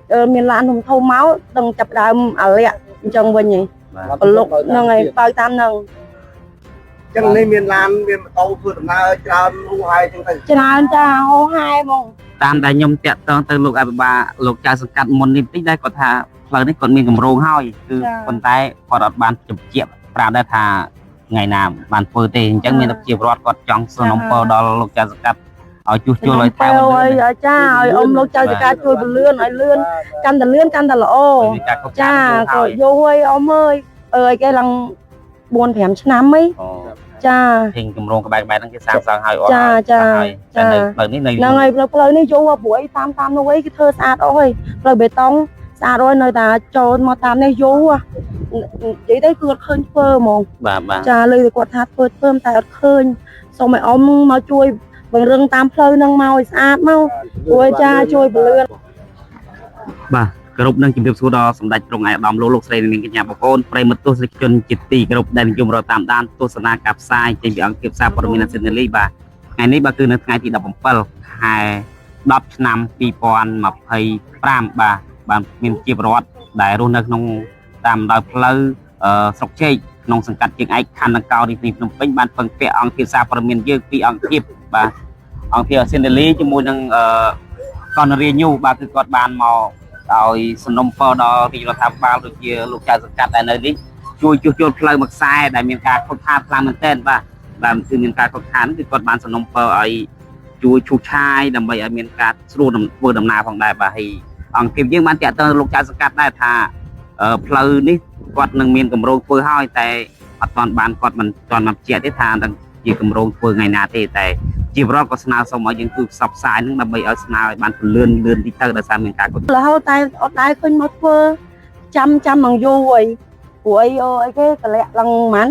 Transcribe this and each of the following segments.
miền Lan hùng thâu máu từng chập đàm ở lẹ trong bên nhỉ lục nâng này bao tam nâng chẳng nên miền Lan miền tàu vượt na tràn hô hai trong thành tràn cha hô hai mong តាមដែលខ្ញុំតាក់ទងទៅលោកអភិបាលលោកចៅសង្កាត់មុននេះតិចដែរគាត់ថាផ្លូវនេះគាត់មានកម្រងហើយគឺប៉ុន្តែគាត់អត់បានជម្រាបប្រាប់ដែរថាថ្ងៃណាបានធ្វើទេអញ្ចឹងមានតែជារដ្ឋគាត់ចង់សនំពរដល់លោកចៅសង្កាត់ឲ្យជួសជុលឲ្យថែមឲ្យចាឲ្យអ៊ំលោកចៅសង្កាត់ជួយពលឿនឲ្យលឿនកាន់តែលឿនកាន់តែល្អចាក៏យូរហើយអ៊ំអើយគេឡើង 4-5 ឆ្នាំហីចាហេងកម្រងក្បែរហ្នឹងគេសាងសង់ឲ្យអស់ចាតែនៅផ្លូវនេះនៅហ្នឹងហើយផ្លូវនេះយូរព្រោះអីតាមនោះអីគេធ្វើស្អាតអស់ហើយផ្លូវបេតុងស្អាតហើយនៅតែចូលមកតាមនេះយូរនិយាយទៅគឺអត់ឃើញធ្វើហ្មងបាទចាលើគាត់ថាធ្វើតែអត់ឃើញសូមឲ្យអ៊ំមកជួយបង្រឹងតាមផ្លូវហ្នឹងមកឲ្យស្អាតមកព្រោះចាជួយពលឿនបាទគ្រប់នឹងជំរាបសួរដល់សម្ដេចទ្រង់ឯកឧត្តមលោកស្រីនាងកញ្ញាបងប្អូនប្រិយមិត្តទស្សនិកជនជាទីគោរពដែលនិយមរកតាមដានទស្សនាការផ្សាយចេញពីអង្គភាពសារព័ត៌មាន Nationally បាទថ្ងៃនេះបាទគឺនៅថ្ងៃទី 17 ខែ 10 ឆ្នាំ 2025 បាទមានជាប្រវត្តិដែលរស់នៅក្នុងតាមដោយផ្លូវស្រុកជែកក្នុងសង្កាត់ជើងឯកខណ្ឌដង្កោរាជធានីភ្នំពេញបានពឹងពាក់អង្គភាពសារព័ត៌មានយើងពីអង្គភាពបាទអង្គភាព Nationally ជាមួយនឹងកនរាញូបាទគឺគាត់បានមកដោយសំណុំពរដល់រាជរដ្ឋាភិបាលដូចជាលោកចៅសង្កាត់ដែលនៅនេះជួយជួសជុលផ្លូវមួយខ្សែដែលមានការខូចខាតខ្លាំងមែនទែនបាទគឺមានការខូចខាតគឺគាត់បានសំណុំពរឲ្យជួយឈូសឆាយដើម្បីឲ្យមានការស្រួលធ្វើដំណើរផងដែរបាទហើយអង្គភាពយើងបានតាក់ទងលោកចៅសង្កាត់ដែរថាផ្លូវនេះគាត់នឹងមានកម្រោងធ្វើហើយតែអត់ទាន់បានគាត់មិនទាន់មកបញ្ជាក់ទេថានឹងជាកម្រោងធ្វើថ្ងៃណាទេតែជាប្រវត្តិក៏ស្នើសុំឲ្យយើងគឺផ្សព្វផ្សាយនឹងដើម្បីឲ្យស្នើឲ្យបានលឿនទីទៅដោយសារមានការកត់រហូតតែអត់ដែរឃើញមកធ្វើចាំមកយូរហើយព្រោះអីគេតម្លាក់ឡើងហ្មង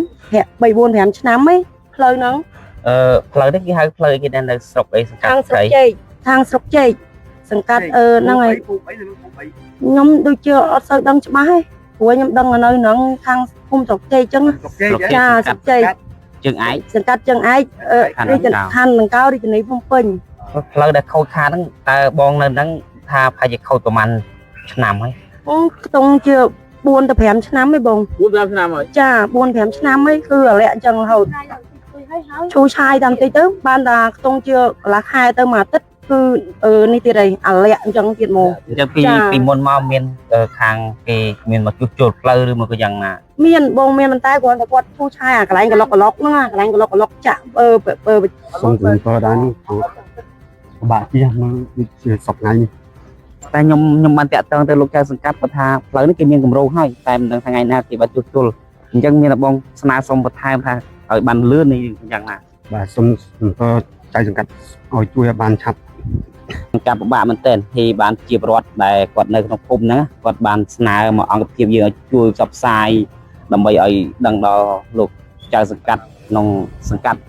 3-4-5 ឆ្នាំហីផ្លូវហ្នឹងផ្លូវនេះគេហៅផ្លូវគេនៅស្រុកអីសង្កាត់ស្រីខាងស្រុកជែកសង្កាត់ហ្នឹងហើយខ្ញុំដូចជាអត់សូវដឹងច្បាស់ទេព្រោះខ្ញុំដឹងនៅហ្នឹងខាងភូមិស្រុកជែកអញ្ចឹងចាស្រុកជែកជើងឯកសង្កាត់ជើងឯករាជខណ្ឌដង្កោរាជធានីភ្នំពេញផ្លូវដែលខូចខាតហ្នឹងតើបងនៅហ្នឹងថាប្រហែលជាខូចប្រហែលឆ្នាំហើយខ្ទង់ជា4-5 ឆ្នាំហីបង4-5 ឆ្នាំហើយចា4-5 ឆ្នាំហីគឺអាលាក់អញ្ចឹងរហូតឈូឆាយតាមតិចទៅបានតែខ្ទង់ជាកន្លះខែទៅមួយអាទិត្យគឺនេះទៀតហើយអាលាក់អញ្ចឹងទៀតមកអញ្ចឹងពីមុនមកមានខាងគេមានមកជួសជុលផ្លូវឬមកក៏យ៉ាងណាមានបងមានប៉ុន្តែគ្រាន់តែគាត់ឈូឆាយអាកន្លែងក្លុកហ្នឹងអាកន្លែងក្លុកចាក់សុំទៅដល់នេះបាក់ជាមកជាសប្ថ្ងៃនេះតែខ្ញុំបានតាក់ទងទៅលោកចៅសង្កាត់គាត់ថាផ្លូវនេះគេមានកម្រោងហើយតែមិនដឹងថ្ងៃណាគេបានជួសជុលអញ្ចឹងមានបងស្នើសុំបន្ថែមថាឲ្យបានលឿននេះយ៉ាងណាបាទសុំទៅចៅសង្កាត់ឲ្យជួយឲ្យបានឆាប់ការពិបាកមែនទែនthìបានជាប្រវត្តិដែលគាត់នៅក្នុងភូមិហ្នឹងគាត់បានស្នើមកអង្គភាពយើងឲ្យជួយផ្សព្វផ្សាយដើម្បីឲ្យដឹងដល់លោកចៅសង្កាត់ក្នុងសង្កាត់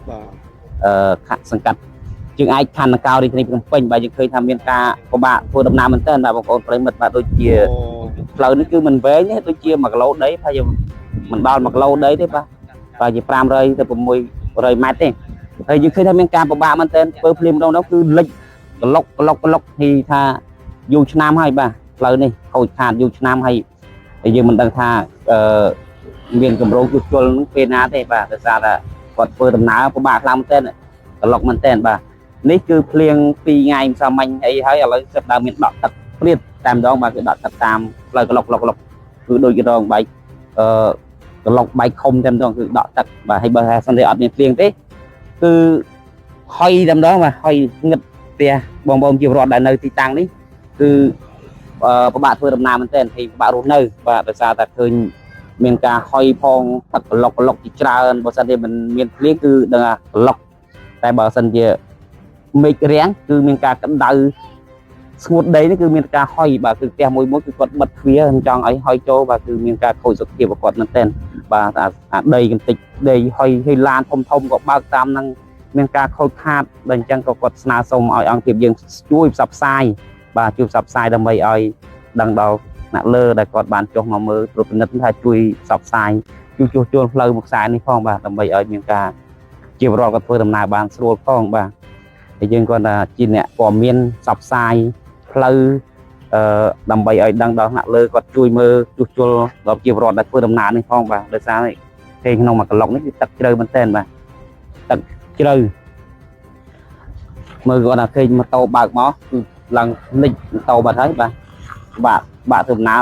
សង្កាត់ជើងឯកខណ្ឌដង្កោរាជធានីភ្នំពេញបាទយើងឃើញថាមានការពិបាកធ្វើដំណើរមែនទែនបាទបងប្អូនប្រិយមិត្តបាទដូចជាផ្លូវនេះគឺមិនវែងទេដូចជា1 គីឡូដីប្រហែលមិនដល់1 គីឡូដីទេបាទប្រហែលជា500 ទៅ 600 ម៉ែត្រទេហើយយើងឃើញថាមានការពិបាកមែនទែនធ្វើភ្លាមម្ដងនោះគឺលិចក្លុកthì ថាយូរឆ្នាំហើយបាទផ្លូវនេះខូចខាតយូរឆ្នាំហើយយើងមិនដឹងថាមានកម្រោងជួសជុលនឹងពេលណាទេបាទដោយសារតែគាត់ធ្វើដំណើរពិបាកខ្លាំងមែនទែនក្លុកមែនទែនបាទនេះគឺភ្លៀង2 ថ្ងៃម្សិលមិញអីហើយឥឡូវចាប់ដើមមានដក់ទឹកព្រាតតែម្ដងបាទគឺដក់ទឹកតាមផ្លូវក្លុកគឺដូចរងបែកក្លុកបែកខុំតែម្ដងគឺដក់ទឹកបាទហើយបើសិនតែអត់មានភ្លៀងទេគឺហុយតែម្ដងបាទហុយងឹតផ្ទះបងប្អូនជារដ្ឋដែលនៅទីតាំងនេះគឺពិបាកធ្វើដំណើរមែនទែនthìពិបាករស់នៅបាទដោយសារតែឃើញមានការហុយផងទឹកក្លុកជាច្រើនបើសិនជាមិនមានភ្លៀងគឺដឹងថាក្លុកតែបើសិនជាមេឃរាំងគឺមានការកម្ដៅស្ងួតដីនេះគឺមានការហុយបាទគឺផ្ទះមួយគឺគាត់បិទទ្វារចង់ឲ្យហុយចូលបាទគឺមានការខូចសុខភាពរបស់គាត់មែនទែនបាទអាដីកម្ទេចដីហុយហើយឡានធំក៏បើកតាមនឹងមានការខូចខាតដល់អញ្ចឹងក៏គាត់ស្នើសុំឲ្យអង្គភាពយើងជួយផ្សព្វផ្សាយបាទជួយផ្សព្វផ្សាយដើម្បីឲ្យដឹងដល់អ្នកលើដែលគាត់បានចុះមកមើលត្រួតពិនិត្យថាជួយផ្សព្វផ្សាយជួយជួសជុលផ្លូវមួយខ្សែនេះផងបាទដើម្បីឲ្យមានការជាប្រវត្តិគាត់ធ្វើដំណើរបានស្រួលផងបាទហើយយើងគាត់ថាជាអ្នកព័ត៌មានផ្សព្វផ្សាយផ្លូវ ដើម្បីឲ្យដឹងដល់អ្នកលើគាត់ជួយមើលជួសជុលដល់ជាប្រវត្តិដែលធ្វើដំណើរនេះផងបាទដោយសារនេះគេក្នុងមួយកន្លុកនេះគឺទឹកជ្រៅមែនទែនបាទទឹកជ្រៅមើលគាត់ថាឃើញម៉ូតូបើកមកគឺឡើងលិចម៉ូតូបាត់ហើយបាទបាក់ធ្វើដំណើរ